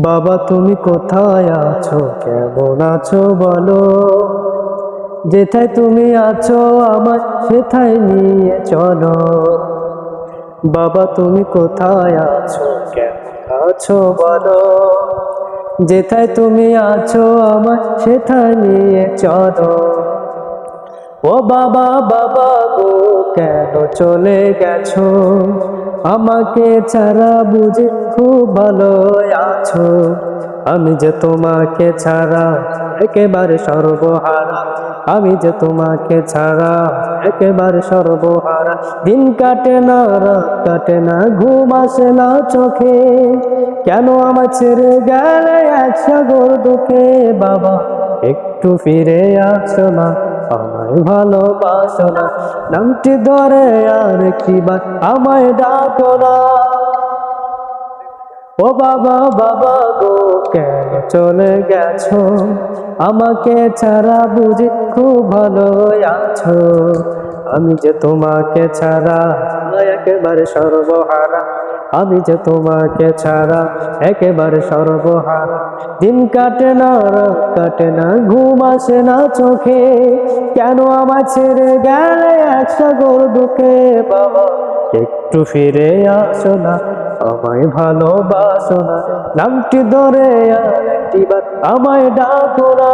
বাবা তুমি কোথায় আছো, কেমন আছো বলো। যেথায় তুমি আছো আমার সেথায় নিয়ে চলো। বাবা তুমি কোথায় আছো, কেমন আছো বলো। যেথায় তুমি আছো আমার সেথায় নিয়ে চলো। ও বাবা বাবা গো, কেন চলে গেছো, আমাকে ছাড়া বুঝি খুব ভালো আছো। আমি যে তোমাকে ছাড়া একেবারে সর্বহারা, আমি যে তোমাকে ছাড়া একেবারে সর্বহারা। দিন কাটে না, রাত কাটে না, ঘুম আসে না চোখে, কেন আমার ছেড়ে গেলে এক সাগর দুঃখে। বাবা একটু ফিরে আসো না, আমায় ভালোবাসো না, নামটি ধরে আর একটিবার আমায় ডাকো না। ও বাবা বাবা গো, কেন চলে গেছো, আমাকে ছাড়া বুঝি খুব ভালো আছো। আমি যে তোমাকে ছাড়া একেবারে সর্বহারা, আমি যে তোমাকে ছাড়া একেবারে সর্বহারা। দিন কাটে না, রাত কাটে না, ঘুম আসে না চোখে, কেন আমার ছেড়ে গেলে এক সাগর দুঃখে। বাবা একটু ফিরে আসো না, আমায় ভালোবাসো না, নামটি ধরে আর একটিবার আমায় ডাকো না।